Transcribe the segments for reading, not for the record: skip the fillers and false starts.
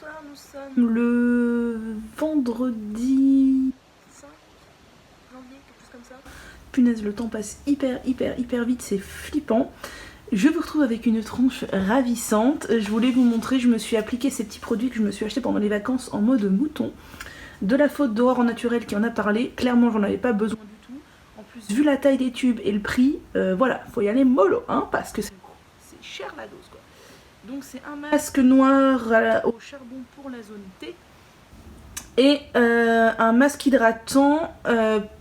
Bonsoir, nous sommes le vendredi 5 janvier, quelque chose comme ça. Punaise, le temps passe hyper vite, c'est flippant. Je vous retrouve avec une tronche ravissante. Je voulais vous montrer, je me suis appliqué ces petits produits que je me suis acheté pendant les vacances en mode mouton. De la faute d'Aurore en naturel qui en a parlé. Clairement, j'en avais pas besoin du tout. En plus, vu la taille des tubes et le prix, voilà, faut y aller mollo, hein, parce que c'est cher la dose, quoi. Donc c'est un masque noir au charbon pour la zone T et un masque hydratant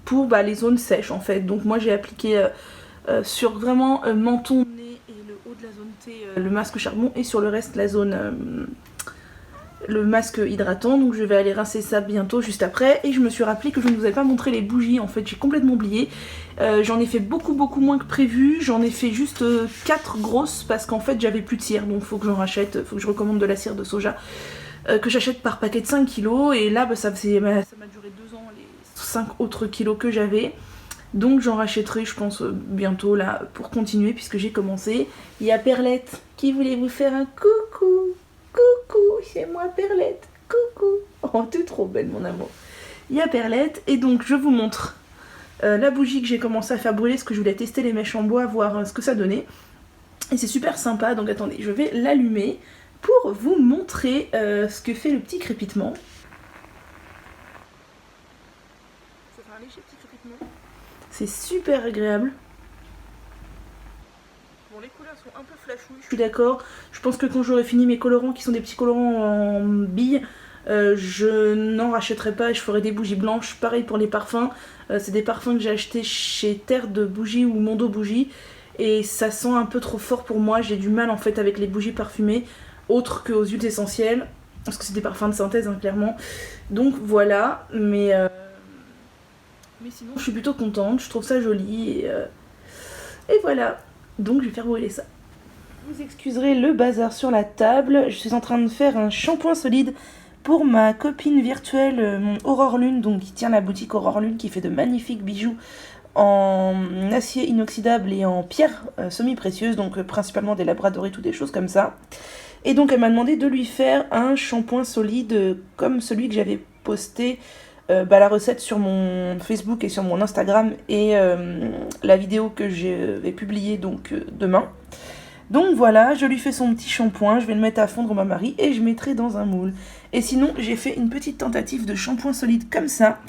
pour les zones sèches en fait. Donc moi j'ai appliqué sur vraiment menton, nez et le haut de la zone T le masque charbon et sur le reste la zone le masque hydratant. Donc je vais aller rincer ça bientôt juste après. Et je me suis rappelé que je ne vous avais pas montré les bougies, en fait j'ai complètement oublié. J'en ai fait beaucoup moins que prévu. J'en ai fait juste 4 grosses parce qu'en fait j'avais plus de cire. Donc faut que j'en rachète, faut que je recommande de la cire de soja que j'achète par paquet de 5 kilos. Et là ça m'a duré 2 ans les 5 autres kilos que j'avais. Donc j'en rachèterai je pense bientôt là pour continuer puisque j'ai commencé. Il y a Perlette qui voulait vous faire un coucou. Coucou, c'est moi Perlette, coucou. Oh, t'es trop belle mon amour. Il y a Perlette et donc je vous montre la bougie que j'ai commencé à faire brûler parce que je voulais tester les mèches en bois, voir ce que ça donnait. Et c'est super sympa, donc attendez, je vais l'allumer pour vous montrer ce que fait le petit crépitement. Ça fait un léger petit crépitement. C'est super agréable. Bon, les couleurs sont un peu flashouilles, je suis d'accord. Je pense que quand j'aurai fini mes colorants, qui sont des petits colorants en billes, je n'en rachèterai pas et je ferai des bougies blanches. Pareil pour les parfums. C'est des parfums que j'ai achetés chez Terre de Bougies ou Mondo Bougies. Et ça sent un peu trop fort pour moi. J'ai du mal en fait avec les bougies parfumées, autres qu'aux huiles essentielles. Parce que c'est des parfums de synthèse, hein, clairement. Donc voilà. Mais sinon, je suis plutôt contente. Je trouve ça joli. Et voilà. Donc je vais faire brûler ça. Vous excuserez le bazar sur la table. Je suis en train de faire un shampoing solide pour ma copine virtuelle, mon Aurore Lune, donc qui tient la boutique Aurore Lune, qui fait de magnifiques bijoux en acier inoxydable et en pierre semi-précieuse, donc principalement des labradoris ou des choses comme ça. Et donc elle m'a demandé de lui faire un shampoing solide comme celui que j'avais posté, la recette sur mon Facebook et sur mon Instagram et la vidéo que je vais publier donc demain. Donc voilà, je lui fais son petit shampoing, je vais le mettre à fondre ma mari et je mettrai dans un moule. Et sinon, j'ai fait une petite tentative de shampoing solide comme ça,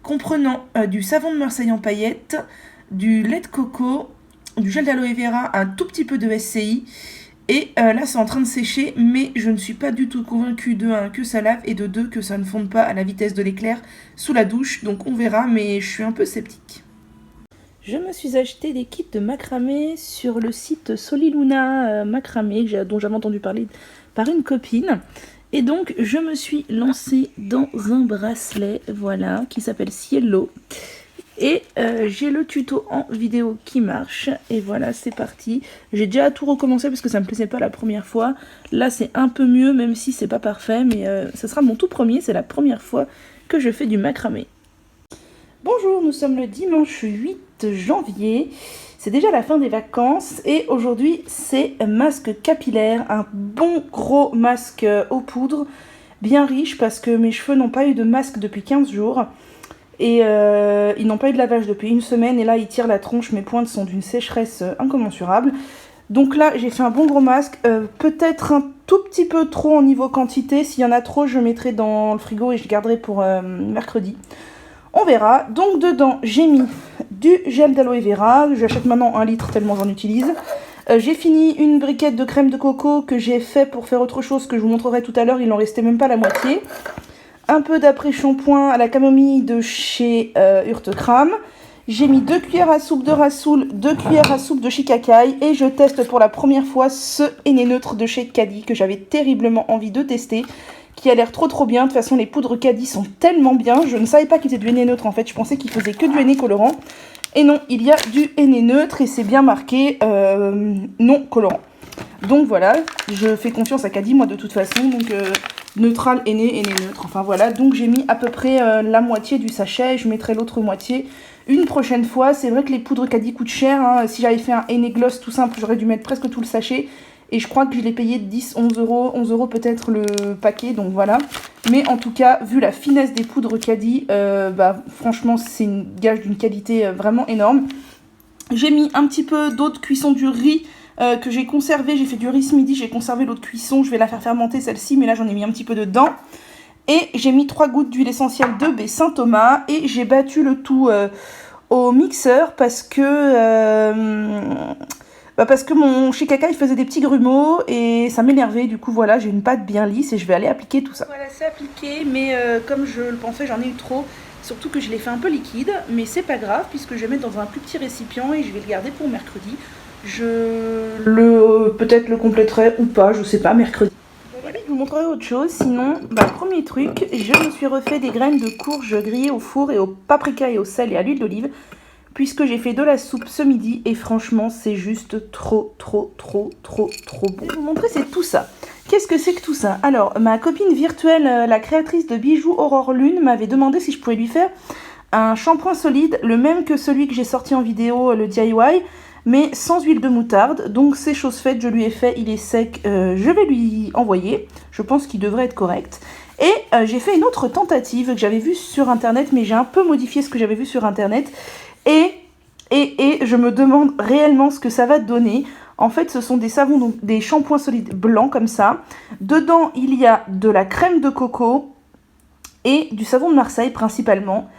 comprenant du savon de Marseille en paillettes, du lait de coco, du gel d'aloe vera, un tout petit peu de SCI. Et là, c'est en train de sécher, mais je ne suis pas du tout convaincue de 1 que ça lave et de 2 que ça ne fonde pas à la vitesse de l'éclair sous la douche. Donc on verra, mais je suis un peu sceptique. Je me suis acheté des kits de macramé sur le site Soliluna Macramé, dont j'avais entendu parler par une copine. Et donc, je me suis lancée dans un bracelet, voilà, qui s'appelle Cielo. Et j'ai le tuto en vidéo qui marche. Et voilà, c'est parti. J'ai déjà tout recommencé parce que ça me plaisait pas la première fois. Là, c'est un peu mieux, même si c'est pas parfait. Mais ça sera mon tout premier, c'est la première fois que je fais du macramé. Bonjour, nous sommes le dimanche 8 janvier, c'est déjà la fin des vacances et aujourd'hui c'est masque capillaire, un bon gros masque aux poudres, bien riche parce que mes cheveux n'ont pas eu de masque depuis 15 jours et ils n'ont pas eu de lavage depuis une semaine et là ils tirent la tronche, mes pointes sont d'une sécheresse incommensurable. Donc là j'ai fait un bon gros masque, peut-être un tout petit peu trop en niveau quantité, s'il y en a trop je mettrai dans le frigo et je garderai pour mercredi. On verra. Donc dedans, j'ai mis du gel d'aloe vera. J'achète maintenant 1 litre tellement j'en utilise. J'ai fini une briquette de crème de coco que j'ai fait pour faire autre chose que je vous montrerai tout à l'heure. Il n'en restait même pas la moitié. Un peu d'après-shampoing à la camomille de chez Urtekram. J'ai mis 2 cuillères à soupe de Rassoul, 2 cuillères à soupe de Shikakai. Et je teste pour la première fois ce henné neutre de chez Caddy que j'avais terriblement envie de tester. Qui a l'air trop bien. De toute façon, les poudres Caddy sont tellement bien. Je ne savais pas qu'ils faisaient du henné neutre en fait. Je pensais qu'ils faisaient que du henné colorant. Et non, il y a du henné neutre et c'est bien marqué non colorant. Donc voilà, je fais confiance à Caddy moi de toute façon. Donc neutral, henné neutre. Enfin voilà, donc j'ai mis à peu près la moitié du sachet. Je mettrai l'autre moitié une prochaine fois. C'est vrai que les poudres Caddy coûtent cher. Hein. Si j'avais fait un henné gloss tout simple, j'aurais dû mettre presque tout le sachet. Et je crois que je l'ai payé 10, 11 euros, 11 euros peut-être le paquet, donc voilà. Mais en tout cas, vu la finesse des poudres Caddy, franchement, c'est une gage d'une qualité vraiment énorme. J'ai mis un petit peu d'eau de cuisson du riz que j'ai conservé. J'ai fait du riz ce midi, j'ai conservé l'eau de cuisson. Je vais la faire fermenter celle-ci, mais là j'en ai mis un petit peu dedans. Et j'ai mis 3 gouttes d'huile essentielle de baie Saint-Thomas. Et j'ai battu le tout au mixeur parce que mon Shikaka il faisait des petits grumeaux et ça m'énervait. Du coup voilà, j'ai une pâte bien lisse et je vais aller appliquer tout ça. Voilà, c'est appliqué, mais comme je le pensais, j'en ai eu trop. Surtout que je l'ai fait un peu liquide, mais c'est pas grave puisque je vais mettre dans un plus petit récipient et je vais le garder pour mercredi. Peut-être le compléterai ou pas, je sais pas, mercredi. Voilà, je vous montrerai autre chose. Sinon, premier truc, je me suis refait des graines de courge grillées au four et au paprika et au sel et à l'huile d'olive. Puisque j'ai fait de la soupe ce midi et franchement c'est juste trop bon. Je vais vous montrer, c'est tout ça. Qu'est-ce que c'est que tout ça? Alors ma copine virtuelle, la créatrice de bijoux Aurore Lune, m'avait demandé si je pouvais lui faire un shampoing solide, le même que celui que j'ai sorti en vidéo, le DIY, mais sans huile de moutarde. Donc c'est chose faite, je lui ai fait, il est sec, je vais lui envoyer. Je pense qu'il devrait être correct. Et j'ai fait une autre tentative que j'avais vue sur internet, mais j'ai un peu modifié ce que j'avais vu sur internet. Et je me demande réellement ce que ça va donner. En fait, ce sont des savons, donc des shampoings solides blancs comme ça. Dedans, il y a de la crème de coco et du savon de Marseille principalement.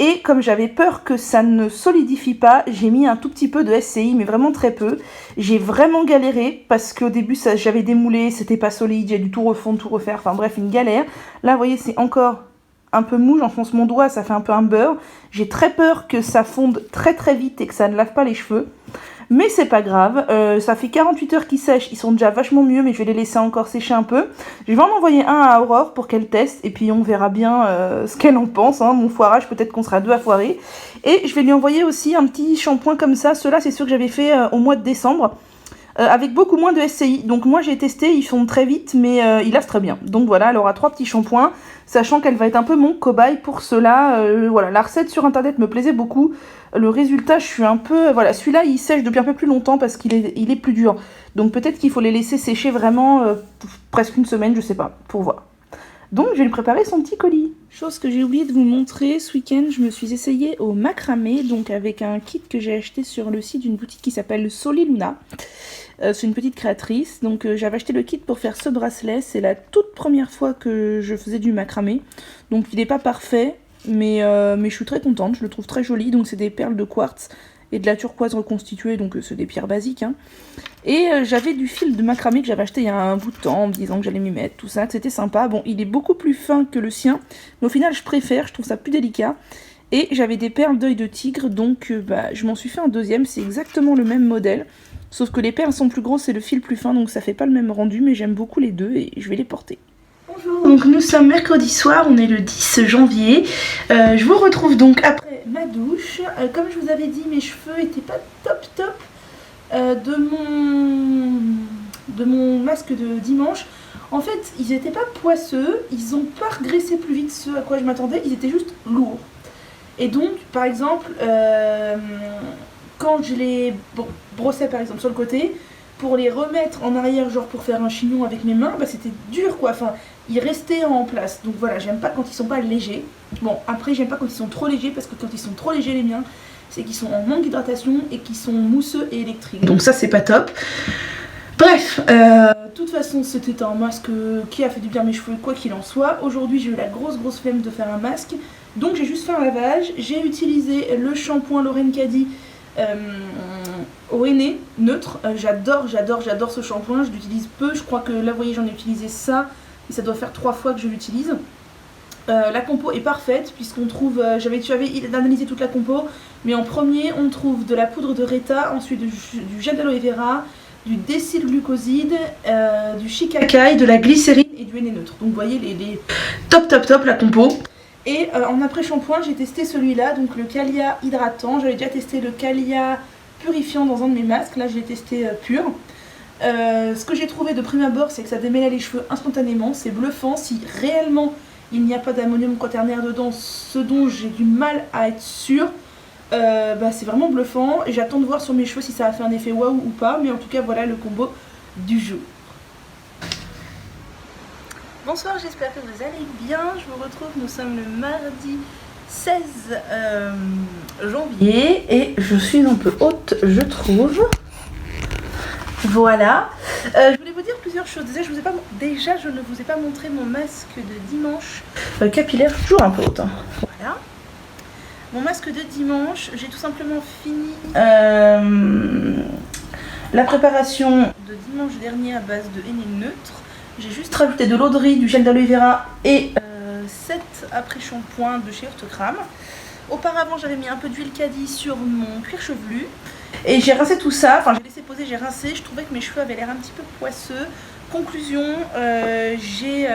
Et comme j'avais peur que ça ne solidifie pas, j'ai mis un tout petit peu de SCI, mais vraiment très peu. J'ai vraiment galéré parce qu'au début, j'avais démoulé, c'était pas solide, j'ai dû tout refondre, tout refaire. Enfin bref, une galère. Là, vous voyez, c'est encore un peu mou, j'enfonce mon doigt, ça fait un peu un beurre. J'ai très peur que ça fonde très vite et que ça ne lave pas les cheveux. Mais c'est pas grave, ça fait 48 heures qu'ils sèchent, ils sont déjà vachement mieux, mais je vais les laisser encore sécher un peu. Je vais en envoyer un à Aurore pour qu'elle teste, et puis on verra bien ce qu'elle en pense. Mon foirage, peut-être qu'on sera deux à foirer. Et je vais lui envoyer aussi un petit shampoing comme ça, ceux-là c'est ceux que j'avais fait au mois de décembre. Avec beaucoup moins de SCI. Donc moi j'ai testé, ils fondent très vite, mais ils lavent très bien. Donc voilà, elle aura 3 petits shampoings, sachant qu'elle va être un peu mon cobaye pour cela. Voilà, la recette sur internet me plaisait beaucoup. Le résultat, je suis un peu... Voilà, celui-là il sèche depuis un peu plus longtemps parce qu'il est plus dur. Donc peut-être qu'il faut les laisser sécher vraiment presque une semaine, je sais pas, pour voir. Donc je vais lui préparer son petit colis. Chose que j'ai oublié de vous montrer, ce week-end je me suis essayée au macramé, donc avec un kit que j'ai acheté sur le site d'une boutique qui s'appelle Soliluna. C'est une petite créatrice, donc j'avais acheté le kit pour faire ce bracelet. C'est la toute première fois que je faisais du macramé, donc il n'est pas parfait, mais je suis très contente, je le trouve très joli. Donc c'est des perles de quartz et de la turquoise reconstituée, donc c'est des pierres basiques, hein. Et j'avais du fil de macramé que j'avais acheté il y a un bout de temps en me disant que j'allais m'y mettre, tout ça, que c'était sympa. Bon, il est beaucoup plus fin que le sien, mais au final je préfère, je trouve ça plus délicat. Et j'avais des perles d'œil de tigre, donc je m'en suis fait un deuxième, c'est exactement le même modèle. Sauf que les perles sont plus grosses et le fil plus fin, donc ça fait pas le même rendu, mais j'aime beaucoup les deux et je vais les porter. Bonjour, donc nous sommes mercredi soir, on est le 10 janvier. Je vous retrouve donc après ma douche. Comme je vous avais dit, mes cheveux étaient pas top de mon masque de dimanche. En fait, ils étaient pas poisseux, ils ont pas regraissé plus vite ce à quoi je m'attendais, ils étaient juste lourds. Et donc, par exemple, quand je les brossais par exemple sur le côté, pour les remettre en arrière, genre pour faire un chignon avec mes mains, c'était dur quoi, enfin, ils restaient en place. Donc voilà, j'aime pas quand ils sont pas légers. Bon, après j'aime pas quand ils sont trop légers, parce que quand ils sont trop légers les miens, c'est qu'ils sont en manque d'hydratation et qu'ils sont mousseux et électriques. Donc ça c'est pas top. Bref, de toute façon c'était un masque qui a fait du bien à mes cheveux, quoi qu'il en soit. Aujourd'hui j'ai eu la grosse flemme de faire un masque, donc j'ai juste fait un lavage. J'ai utilisé le shampoing Lorraine Caddy au henné neutre. J'adore ce shampoing, je l'utilise peu. Je crois que là vous voyez j'en ai utilisé ça, et ça doit faire 3 fois que je l'utilise. La compo est parfaite puisqu'on trouve, j'avais analysé toute la compo, mais en premier on trouve de la poudre de Reta, ensuite du gel d'aloe vera, du décylglucoside, du shikakai, de la glycérine et du henné neutre. Donc vous voyez les top la compo. Et en après-shampoing j'ai testé celui-là, donc le Calia hydratant. J'avais déjà testé le Calia purifiant dans un de mes masques, là je l'ai testé pur. Ce que j'ai trouvé de prime abord, c'est que ça démêlait les cheveux instantanément, c'est bluffant. Si réellement il n'y a pas d'ammonium quaternaire dedans, ce dont j'ai du mal à être sûre, c'est vraiment bluffant. J'attends de voir sur mes cheveux si ça a fait un effet waouh ou pas, mais en tout cas voilà le combo. du jour. Bonsoir, j'espère que vous allez bien. Je vous retrouve, nous sommes le mardi 16 janvier et je suis un peu haute, je trouve. Voilà. Je voulais vous dire plusieurs choses. Déjà, je ne vous ai pas montré mon masque de dimanche capillaire, toujours un peu haute. Hein. Voilà. Mon masque de dimanche, j'ai tout simplement fini la préparation de dimanche dernier à base de henné neutre. J'ai juste rajouté de l'eau de riz, du gel d'aloe vera et 7 après-shampoings de chez Orthocrame. Auparavant, j'avais mis un peu d'huile caddie sur mon cuir chevelu. Et j'ai rincé tout ça, enfin j'ai laissé poser, j'ai rincé. Je trouvais que mes cheveux avaient l'air un petit peu poisseux. Conclusion, j'ai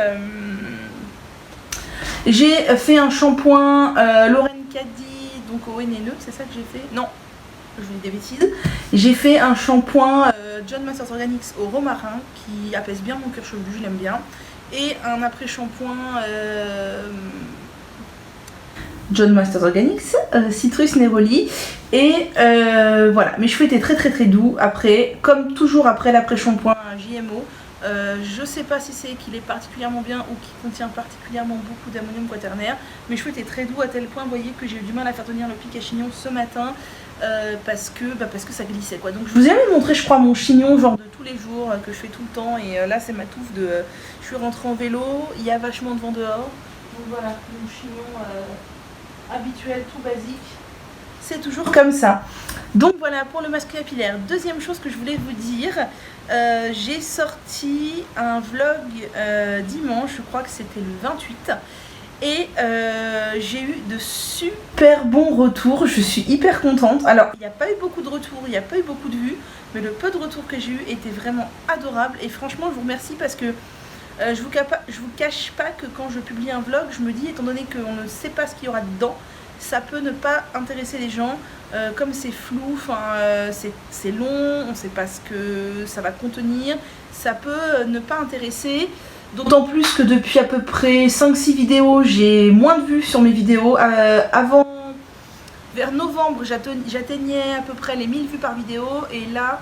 fait un shampoing Lorraine Caddy, donc au henné neutre, c'est ça que j'ai fait? Non, je vous dis des bêtises. J'ai fait un shampoing John Masters Organics au romarin qui apaise bien mon cuir chevelu, je l'aime bien. Et un après-shampoing John Masters Organics, Citrus Neroli. Et voilà, mes cheveux étaient très doux après, comme toujours après l'après-shampoing JMO. Je sais pas si c'est qu'il est particulièrement bien ou qu'il contient particulièrement beaucoup d'ammonium quaternaire. Mes cheveux étaient très doux à tel point, vous voyez, que j'ai eu du mal à faire tenir le pic à chignon ce matin parce que ça glissait quoi. Donc je vous ai jamais montré, je crois, mon chignon genre de tous les jours que je fais tout le temps. Et là c'est ma touffe de... je suis rentrée en vélo, il y a vachement de vent dehors. Donc voilà, mon chignon habituel, tout basique. C'est toujours comme ça. Donc voilà pour le masque capillaire. Deuxième chose que je voulais vous dire, j'ai sorti un vlog dimanche, je crois que c'était le 28. Et j'ai eu de super bons retours, je suis hyper contente. Alors il n'y a pas eu beaucoup de retours, il n'y a pas eu beaucoup de vues, mais le peu de retours que j'ai eu était vraiment adorable. Et franchement je vous remercie parce que je vous cache pas que quand je publie un vlog, je me dis, étant donné qu'on ne sait pas ce qu'il y aura dedans, ça peut ne pas intéresser les gens, comme c'est flou, c'est long, on ne sait pas ce que ça va contenir, ça peut ne pas intéresser. D'autant plus que depuis à peu près 5-6 vidéos, j'ai moins de vues sur mes vidéos. Avant, vers novembre, j'atteignais à peu près les 1000 vues par vidéo. Et là,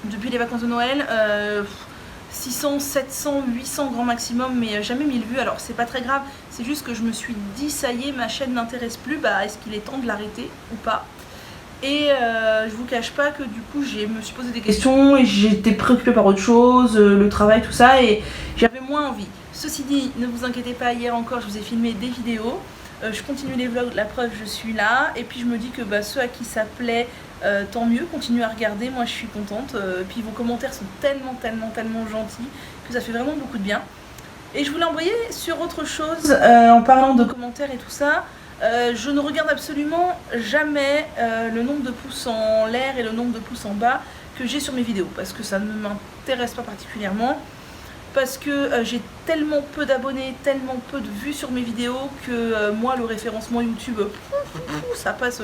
depuis les vacances de Noël, 600, 700, 800 grand maximum, mais jamais 1000 vues. Alors c'est pas très grave, c'est juste que je me suis dit, ça y est, ma chaîne n'intéresse plus, bah est-ce qu'il est temps de l'arrêter ou pas? Et je vous cache pas que du coup je me suis posé des questions et j'étais préoccupée par autre chose, le travail, tout ça, et j'avais moins envie. Ceci dit, ne vous inquiétez pas, hier encore je vous ai filmé des vidéos, je continue les vlogs, la preuve je suis là, et puis je me dis que ceux à qui ça plaît, tant mieux, continuez à regarder, moi je suis contente, puis vos commentaires sont tellement gentils que ça fait vraiment beaucoup de bien. Et je voulais envoyer sur autre chose, en parlant de commentaires et tout ça. Je ne regarde absolument jamais le nombre de pouces en l'air et le nombre de pouces en bas que j'ai sur mes vidéos, parce que ça ne m'intéresse pas particulièrement, parce que j'ai tellement peu d'abonnés, tellement peu de vues sur mes vidéos que moi le référencement YouTube, ça passe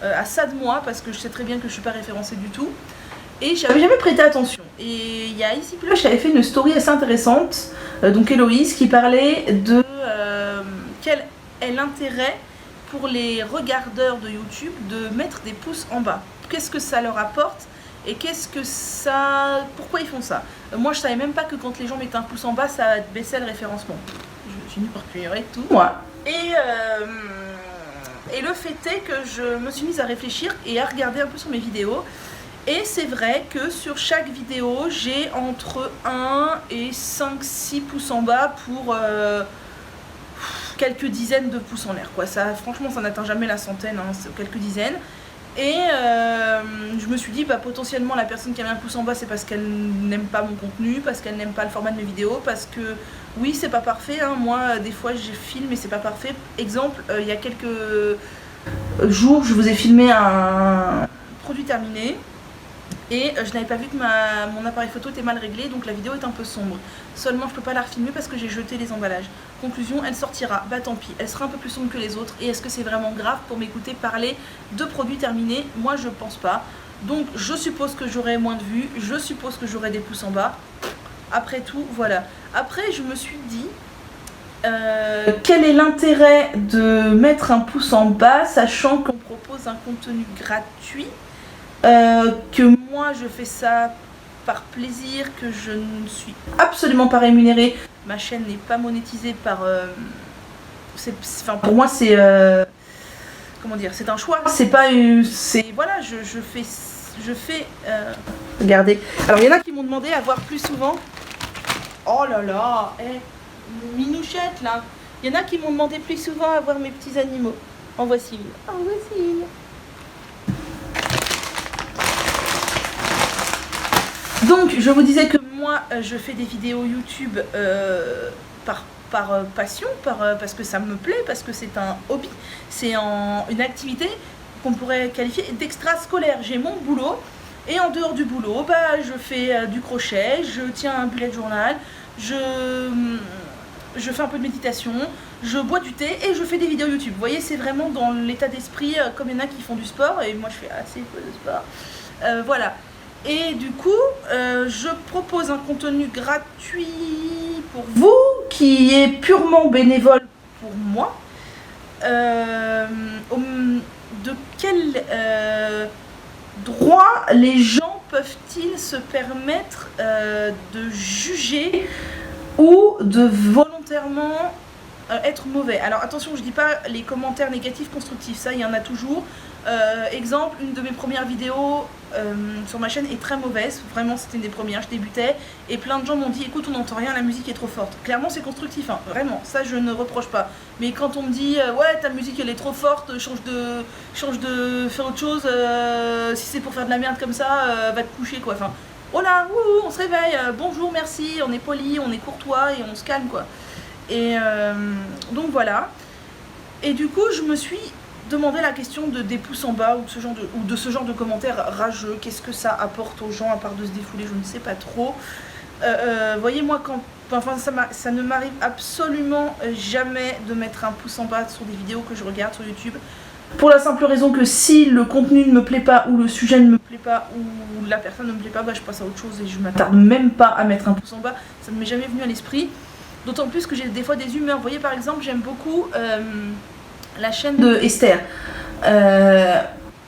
à ça de moi, parce que je sais très bien que je ne suis pas référencée du tout. Et j'avais jamais prêté attention. Et il y a ici, là, j'avais fait une story assez intéressante, donc Héloïse, qui parlait de quel est l'intérêt pour les regardeurs de YouTube de mettre des pouces en bas. Qu'est-ce que ça leur apporte et pourquoi ils font ça? Moi je savais même pas que quand les gens mettaient un pouce en bas ça baissait le référencement. Je suis nulle pour ignorer tout moi. Et le fait est que je me suis mise à réfléchir et à regarder un peu sur mes vidéos. Et c'est vrai que sur chaque vidéo j'ai entre 1 et 5-6 pouces en bas pour quelques dizaines de pouces en l'air quoi. Ça, franchement ça n'atteint jamais la centaine, hein, c'est quelques dizaines. Et je me suis dit potentiellement la personne qui a mis un pouce en bas c'est parce qu'elle n'aime pas mon contenu, parce qu'elle n'aime pas le format de mes vidéos, parce que oui c'est pas parfait, hein. Moi des fois je filme et c'est pas parfait. Exemple, il y a quelques jours je vous ai filmé un produit terminé et je n'avais pas vu que mon appareil photo était mal réglé, donc la vidéo est un peu sombre. Seulement je peux pas la refilmer parce que j'ai jeté les emballages. Conclusion, elle sortira, tant pis, elle sera un peu plus sombre que les autres. Et est-ce que c'est vraiment grave pour m'écouter parler de produits terminés? Moi je pense pas. Donc je suppose que j'aurai moins de vues, je suppose que j'aurai des pouces en bas. Après tout, voilà. Après je me suis dit, quel est l'intérêt de mettre un pouce en bas sachant qu'on propose un contenu gratuit, que moi je fais ça par plaisir, que je ne suis absolument pas rémunérée. Ma chaîne n'est pas monétisée par... enfin, pour moi c'est... comment dire, c'est un choix. C'est pas... voilà, je fais... Regardez. Alors il y en a qui m'ont demandé à voir plus souvent. Oh là là, minouchette là. Il y en a qui m'ont demandé plus souvent à voir mes petits animaux. En voici une. En voici une. Donc je vous disais que moi je fais des vidéos YouTube par passion, parce que ça me plaît, parce que c'est un hobby, c'est une activité qu'on pourrait qualifier d'extrascolaire. J'ai mon boulot et en dehors du boulot, bah, je fais du crochet, je tiens un bullet journal, je fais un peu de méditation, je bois du thé et je fais des vidéos YouTube. Vous voyez, c'est vraiment dans l'état d'esprit, comme il y en a qui font du sport et moi je fais assez peu de sport. Voilà. Et du coup, je propose un contenu gratuit pour vous, qui est purement bénévole pour moi. De quel droit les gens peuvent-ils se permettre de juger ou de volontairement être mauvais? Alors attention, je dis pas les commentaires négatifs constructifs, ça il y en a toujours. Exemple, une de mes premières vidéos sur ma chaîne est très mauvaise, vraiment c'était une des premières, je débutais et plein de gens m'ont dit écoute, on n'entend rien, la musique est trop forte. Clairement c'est constructif, hein, vraiment, ça je ne reproche pas. Mais quand on me dit ouais, ta musique elle est trop forte, change de faire autre chose, si c'est pour faire de la merde comme ça, va te coucher quoi. Enfin, oh là, on se réveille, bonjour, merci, on est poli, on est courtois et on se calme quoi. Et donc voilà. Et du coup je me suis demandé la question des pouces en bas ou de ce genre de commentaires rageux. Qu'est-ce que ça apporte aux gens à part de se défouler, je ne sais pas trop. Voyez, moi quand... Enfin, ça ne m'arrive absolument jamais de mettre un pouce en bas sur des vidéos que je regarde sur YouTube. Pour la simple raison que si le contenu ne me plaît pas, ou le sujet ne me plaît pas, ou la personne ne me plaît pas, bah, je passe à autre chose et je m'attarde même pas à mettre un pouce en bas. Ça ne m'est jamais venu à l'esprit. D'autant plus que j'ai des fois des humeurs. Vous voyez, par exemple, j'aime beaucoup la chaîne de Esther.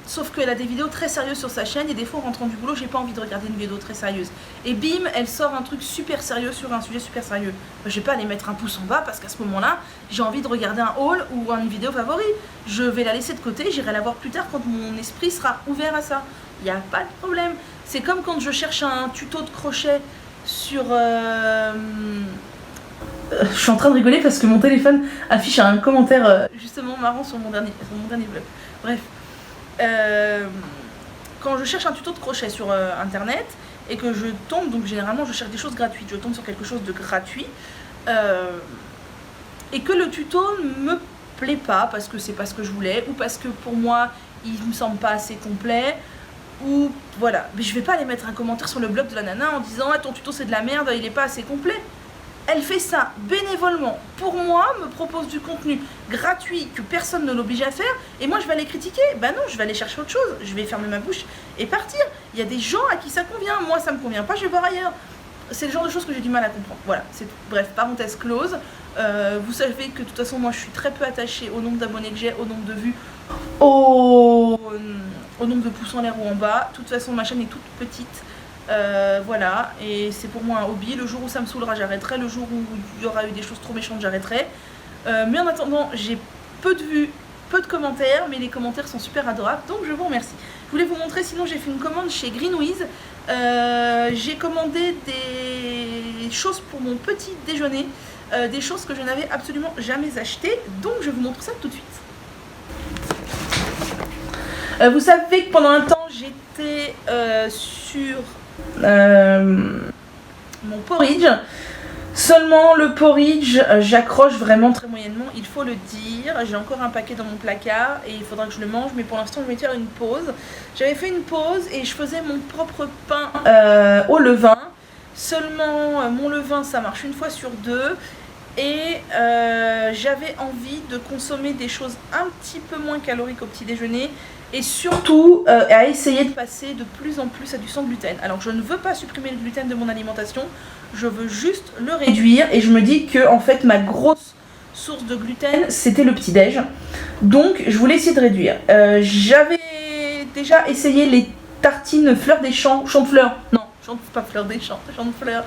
Sauf qu'elle a des vidéos très sérieuses sur sa chaîne et des fois en rentrant du boulot, j'ai pas envie de regarder une vidéo très sérieuse. Et bim, elle sort un truc super sérieux sur un sujet super sérieux. Bah, je vais pas aller mettre un pouce en bas parce qu'à ce moment-là, j'ai envie de regarder un haul ou une vidéo favori. Je vais la laisser de côté, j'irai la voir plus tard quand mon esprit sera ouvert à ça. Il n'y a pas de problème. C'est comme quand je cherche un tuto de crochet sur... je suis en train de rigoler parce que mon téléphone affiche un commentaire justement marrant sur mon dernier vlog. Bref, quand je cherche un tuto de crochet sur internet et que je tombe, donc généralement je cherche des choses gratuites, je tombe sur quelque chose de gratuit et que le tuto ne me plaît pas parce que c'est pas ce que je voulais ou parce que pour moi il me semble pas assez complet ou voilà, mais je vais pas aller mettre un commentaire sur le blog de la nana en disant ah, ton tuto c'est de la merde, il est pas assez complet. Elle fait ça bénévolement pour moi, me propose du contenu gratuit que personne ne l'oblige à faire et moi je vais aller critiquer. Bah non, je vais aller chercher autre chose, je vais fermer ma bouche et partir. Il y a des gens à qui ça convient, moi ça me convient pas, je vais voir ailleurs. C'est le genre de choses que j'ai du mal à comprendre. Voilà, c'est tout. Bref, parenthèse close. Vous savez que de toute façon moi je suis très peu attachée au nombre d'abonnés que j'ai, au nombre de vues, au nombre de pouces en l'air ou en bas. De toute façon ma chaîne est toute petite. Voilà, et c'est pour moi un hobby. Le jour où ça me saoulera, j'arrêterai. Le jour où il y aura eu des choses trop méchantes, j'arrêterai. Mais en attendant, j'ai peu de vues, peu de commentaires, mais les commentaires sont super adorables, donc je vous remercie. Je voulais vous montrer, sinon j'ai fait une commande chez Greenwiz. J'ai commandé des choses pour mon petit déjeuner, des choses que je n'avais absolument jamais achetées, donc je vous montre ça tout de suite. Vous savez que pendant un temps j'étais sur mon porridge. Seulement le porridge, j'accroche vraiment très moyennement, il faut le dire. J'ai encore un paquet dans mon placard et il faudra que je le mange, mais pour l'instant je vais faire une pause. J'avais fait une pause et je faisais mon propre pain au levain. Seulement mon levain ça marche une fois sur deux. Et j'avais envie de consommer des choses un petit peu moins caloriques au petit déjeuner et surtout à essayer de passer de plus en plus à du sans gluten. Alors je ne veux pas supprimer le gluten de mon alimentation, je veux juste le réduire et je me dis que en fait ma grosse source de gluten c'était le petit déj, donc je voulais essayer de réduire. J'avais déjà essayé les tartines fleurs des champs, pas fleurs des champs, champs de fleurs.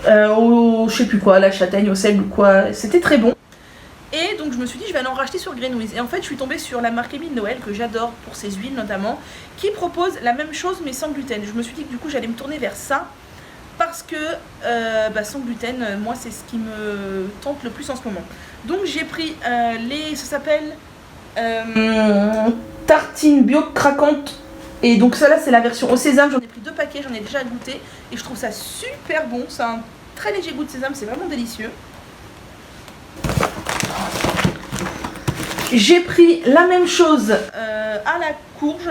Je sais plus quoi, la châtaigne au sel ou quoi. C'était très bon. Et donc je me suis dit je vais aller en racheter sur Greenwiz. Et en fait je suis tombée sur la marque Émile Noël que j'adore pour ses huiles notamment, qui propose la même chose mais sans gluten. Je me suis dit que du coup j'allais me tourner vers ça parce que sans gluten, moi c'est ce qui me tente le plus en ce moment. Donc j'ai pris ça s'appelle tartine bio craquante. Et donc ça là c'est la version au sésame, j'en ai pris 2 paquets, j'en ai déjà goûté et je trouve ça super bon. C'est un très léger goût de sésame, c'est vraiment délicieux. J'ai pris la même chose à la courge.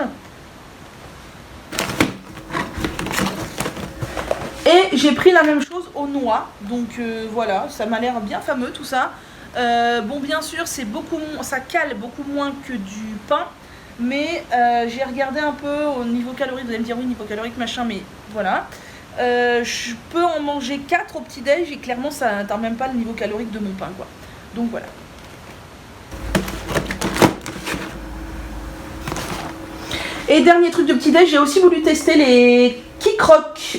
Et j'ai pris la même chose aux noix. Donc voilà, ça m'a l'air bien fameux tout ça. Bon bien sûr c'est ça cale beaucoup moins que du pain. Mais j'ai regardé un peu au niveau calorique, vous allez me dire oui niveau calorique machin, mais voilà. Je peux en manger 4 au petit déj et clairement ça n'atteint même pas le niveau calorique de mon pain quoi. Donc voilà. Et dernier truc de petit déj, j'ai aussi voulu tester les Kikrock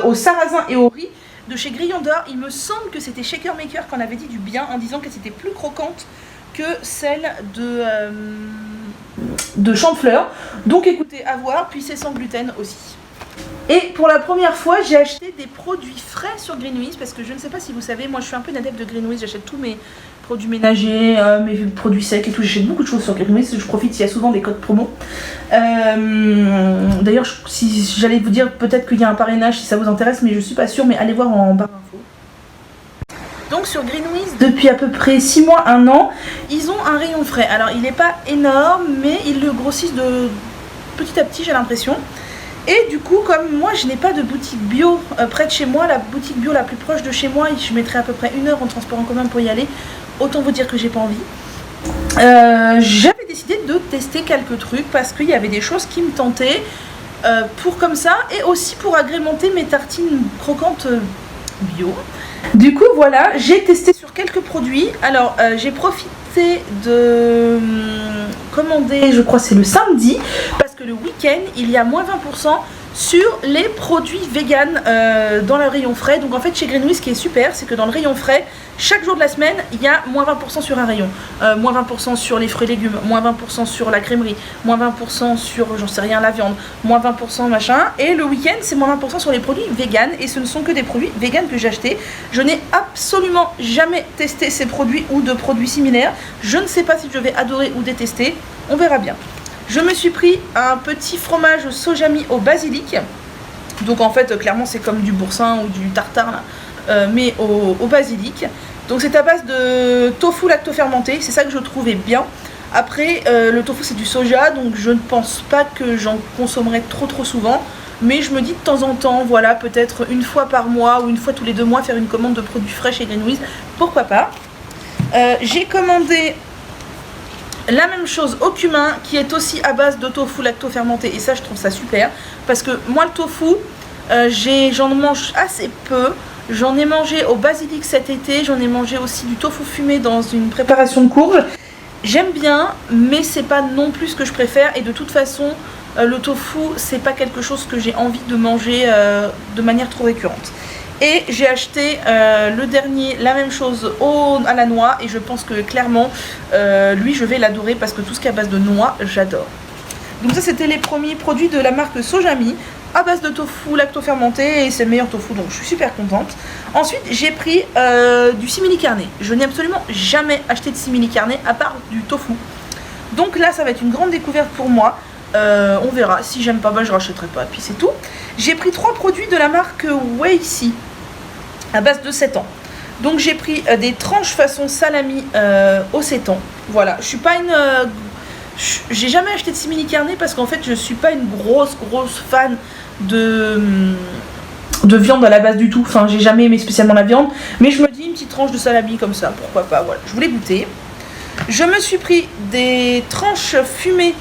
au sarrasin et au riz de chez Grillon d'Or. Il me semble que c'était Shaker Maker qu'on avait dit du bien en disant qu'elle était plus croquante que celle de Champfleur. Donc écoutez, à voir, puis c'est sans gluten aussi. Et pour la première fois, j'ai acheté des produits frais sur Greenwiz parce que je ne sais pas si vous savez, moi je suis un peu une adepte de Greenwiz, j'achète tous mes produits ménagers, mes produits secs et tout, j'achète beaucoup de choses sur Greenwiz, je profite, il y a souvent des codes promo. D'ailleurs, si j'allais vous dire peut-être qu'il y a un parrainage si ça vous intéresse, mais je suis pas sûre, mais allez voir en barre d'infos. Donc sur Greenwiz, depuis à peu près 6 mois, 1 an, ils ont un rayon frais. Alors il n'est pas énorme, mais ils le grossissent de petit à petit, j'ai l'impression. Et du coup, comme moi je n'ai pas de boutique bio près de chez moi, la boutique bio la plus proche de chez moi, je mettrai à peu près 1 heure en transport en commun pour y aller. Autant vous dire que j'ai pas envie. J'avais décidé de tester quelques trucs parce qu'il y avait des choses qui me tentaient pour comme ça et aussi pour agrémenter mes tartines croquantes bio. Du coup voilà, j'ai testé sur quelques produits. Alors j'ai profité de commander, je crois c'est le samedi, parce que le week-end il y a moins 20% sur les produits vegan dans le rayon frais. Donc en fait chez Greenwiz ce qui est super, c'est que dans le rayon frais, chaque jour de la semaine, il y a moins 20% sur un rayon. Moins 20% sur les fruits et légumes, moins 20% sur la crèmerie, moins 20% sur, j'en sais rien, la viande, moins 20% machin. Et le week-end, c'est moins 20% sur les produits vegan. Et ce ne sont que des produits vegan que j'ai achetés. Je n'ai absolument jamais testé ces produits ou de produits similaires. Je ne sais pas si je vais adorer ou détester. On verra bien. Je me suis pris un petit fromage sojami au basilic. Donc en fait, clairement, c'est comme du boursin ou du tartare, là, mais au basilic. Donc c'est à base de tofu lacto-fermenté, c'est ça que je trouvais bien. Après, le tofu c'est du soja, donc je ne pense pas que j'en consommerai trop souvent. Mais je me dis de temps en temps, voilà, peut-être 1 fois par mois ou 1 fois tous les 2 mois, faire une commande de produits frais chez Greenwiz, pourquoi pas. J'ai commandé la même chose au cumin, qui est aussi à base de tofu lacto-fermenté. Et ça, je trouve ça super, parce que moi le tofu, j'en mange assez peu. J'en ai mangé au basilic cet été, j'en ai mangé aussi du tofu fumé dans une préparation de courge. J'aime bien, mais c'est pas non plus ce que je préfère. Et de toute façon, le tofu, c'est pas quelque chose que j'ai envie de manger de manière trop récurrente. Et j'ai acheté le dernier, la même chose à la noix. Et je pense que clairement, lui, je vais l'adorer parce que tout ce qui est à base de noix, j'adore. Donc ça, c'était les premiers produits de la marque Sojami, à base de tofu lacto-fermenté, et c'est le meilleur tofu, donc je suis super contente. Ensuite, j'ai pris du simili carné. Je n'ai absolument jamais acheté de simili carné à part du tofu. Donc là, ça va être une grande découverte pour moi. On verra. Si j'aime pas, bah, je rachèterai pas. Puis c'est tout. J'ai pris 3 produits de la marque Weici à base de 7 ans. Donc j'ai pris des tranches façon salami au 7 ans. Voilà. Je suis pas une j'ai jamais acheté de simili carné parce qu'en fait je suis pas une grosse fan de viande à la base du tout. Enfin, j'ai jamais aimé spécialement la viande, mais je me dis une petite tranche de salami comme ça, pourquoi pas. Voilà, je voulais goûter. Je me suis pris des tranches fumées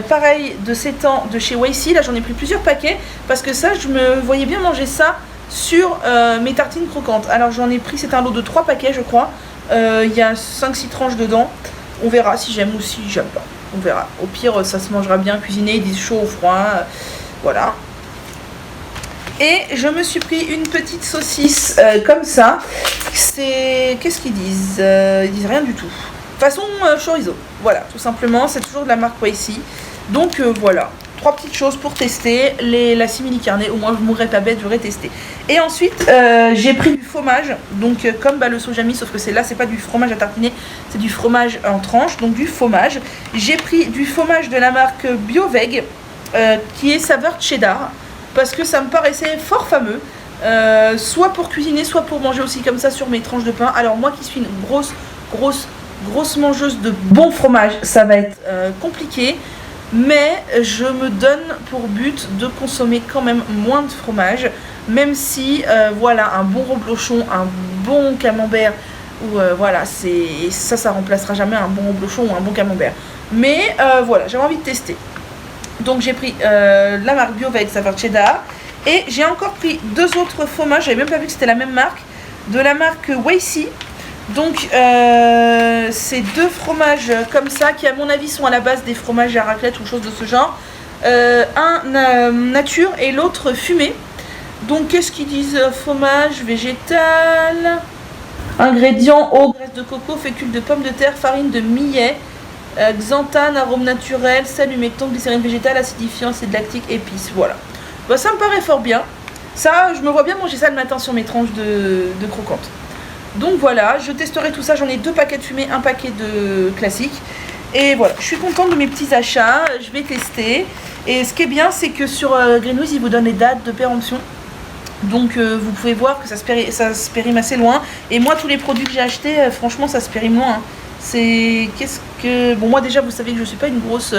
pareil de 7 ans de chez Weici. Là j'en ai pris plusieurs paquets parce que ça, je me voyais bien manger ça sur mes tartines croquantes. Alors j'en ai pris, c'est un lot de 3 paquets je crois. Il y a 5-6 tranches dedans. On verra si j'aime ou si j'aime pas. On verra. Au pire, ça se mangera bien cuisiné, ils disent chaud ou froid. Voilà. Et je me suis pris une petite saucisse comme ça. C'est... Qu'est-ce qu'ils disent ils disent rien du tout. Façon chorizo. Voilà, tout simplement. C'est toujours de la marque Wacy. Donc voilà. 3 petites choses pour tester. La simili carnet, au moins je mourrais pas bête, j'aurais testé. Et ensuite, j'ai pris du fromage. Donc comme le sojami, sauf que c'est pas du fromage à tartiner, c'est du fromage en tranches. Donc du fromage. J'ai pris du fromage de la marque Bioveg, qui est saveur cheddar. Parce que ça me paraissait fort fameux. Soit pour cuisiner, soit pour manger aussi comme ça sur mes tranches de pain. Alors moi qui suis une grosse mangeuse de bon fromage, ça va être compliqué. Mais je me donne pour but de consommer quand même moins de fromage, même si voilà, un bon reblochon, un bon camembert, ou voilà, ça remplacera jamais un bon reblochon ou un bon camembert. Mais voilà, j'avais envie de tester. Donc j'ai pris la marque Bioveg saveur cheddar, et j'ai encore pris 2 autres fromages, j'avais même pas vu que c'était la même marque, de la marque Wacy. Donc c'est 2 fromages comme ça qui à mon avis sont à la base des fromages à raclette ou chose de ce genre. Un nature et l'autre fumé. Donc qu'est-ce qu'ils disent? Fromage végétal, ingrédients: eau, graisse de coco, fécule de pommes de terre, farine de millet, xanthane, arôme naturel, sel, humectant, glycérine végétale, acidifiant, acide lactique, épices. Voilà. Bah, ça me paraît fort bien. Ça, je me vois bien manger ça le matin sur mes tranches de croquantes. Donc voilà, je testerai tout ça. J'en ai 2 paquets de fumée, un paquet de classique. Et voilà, je suis contente de mes petits achats. Je vais tester. Et ce qui est bien, c'est que sur Greenwiz, ils vous donnent les dates de péremption. Donc vous pouvez voir que ça se périme assez loin. Et moi, tous les produits que j'ai achetés, franchement, ça se périme loin. Hein. C'est... Qu'est-ce que... Bon, moi déjà, vous savez que je suis pas une grosse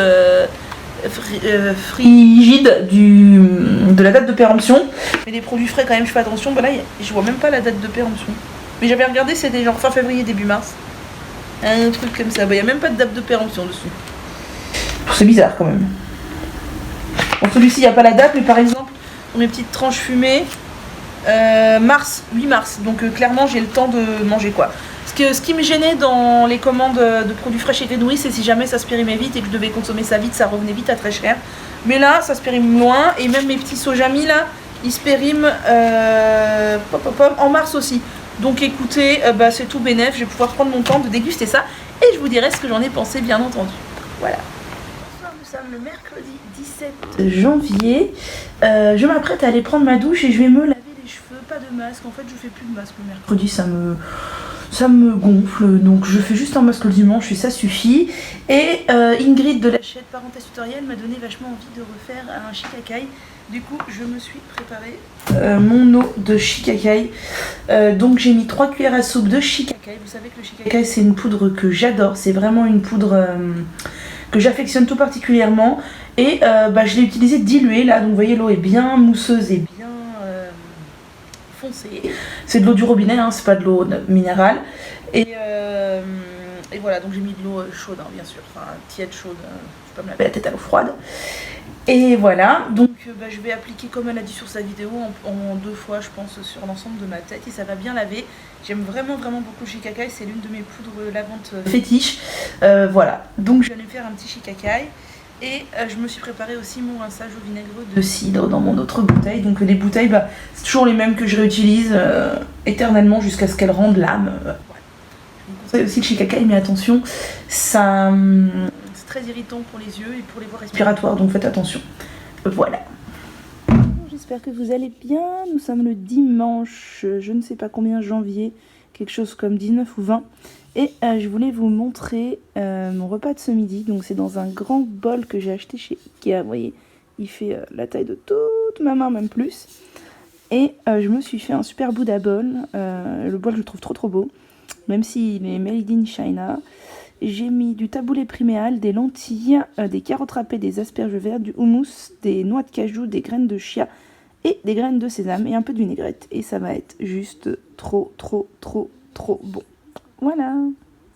frigide de la date de péremption. Mais les produits frais, quand même, je fais attention. Bah là, je vois même pas la date de péremption. Mais j'avais regardé, c'était genre fin février, début mars. Un truc comme ça. Bah, il n'y a même pas de date de péremption dessus. C'est bizarre quand même. Bon, celui-ci, il n'y a pas la date, mais par exemple, pour mes petites tranches fumées, 8 mars. Donc clairement, j'ai le temps de manger quoi. Ce qui me gênait dans les commandes de produits frais chez Greenwiz, c'est si jamais ça se périmait vite et que je devais consommer ça vite, ça revenait vite à très cher. Mais là, ça se périme loin. Et même mes petits sojami, là, ils se périment en mars aussi. Donc écoutez, c'est tout bénef, je vais pouvoir prendre mon temps de déguster ça et je vous dirai ce que j'en ai pensé, bien entendu. Voilà. Bonsoir, nous sommes le mercredi 17 janvier. Je m'apprête à aller prendre ma douche et je vais me laver les cheveux. Pas de masque, en fait je fais plus de masque le mercredi, ça me gonfle, donc je fais juste un masque le dimanche et ça suffit. Et Ingrid de la chaîne Parenthèse Tutoriel m'a donné vachement envie de refaire un shikakai. Du coup, je me suis préparé mon eau de shikakai. Donc j'ai mis 3 cuillères à soupe de shikakai. Vous savez que le shikakai, c'est une poudre que j'adore. C'est vraiment une poudre que j'affectionne tout particulièrement. Et je l'ai utilisée diluée là. Donc vous voyez, l'eau est bien mousseuse et bien foncée. C'est de l'eau du robinet, hein, c'est pas de l'eau minérale. Et voilà, donc j'ai mis de l'eau chaude, hein, bien sûr. Enfin, tiède, chaude. Je vais pas me laver la tête à l'eau froide. Et voilà, donc je vais appliquer comme elle a dit sur sa vidéo en 2 fois je pense sur l'ensemble de ma tête et ça va bien laver. J'aime vraiment beaucoup le shikakai, c'est l'une de mes poudres lavantes fétiches. Voilà, donc je vais aller faire un petit shikakai et je me suis préparé aussi mon rinçage au vinaigre de cidre dans mon autre bouteille. Donc les bouteilles, c'est toujours les mêmes que je réutilise éternellement jusqu'à ce qu'elles rendent l'âme. Voilà. Je vous conseille aussi le shikakai, mais attention, ça... très irritant pour les yeux et pour les voies respiratoires, donc faites attention. Voilà. J'espère que vous allez bien. Nous sommes le dimanche, je ne sais pas combien, janvier, quelque chose comme 19 ou 20. Et je voulais vous montrer mon repas de ce midi. Donc c'est dans un grand bol que j'ai acheté chez Ikea. Vous voyez, il fait la taille de toute ma main, même plus. Et je me suis fait un super Buddha bol. Le bol, je le trouve trop beau, même s'il est made in China. J'ai mis du taboulé priméal, des lentilles, des carottes râpées, des asperges vertes, du houmous, des noix de cajou, des graines de chia et des graines de sésame et un peu de vinaigrette. Et ça va être juste trop bon. Voilà.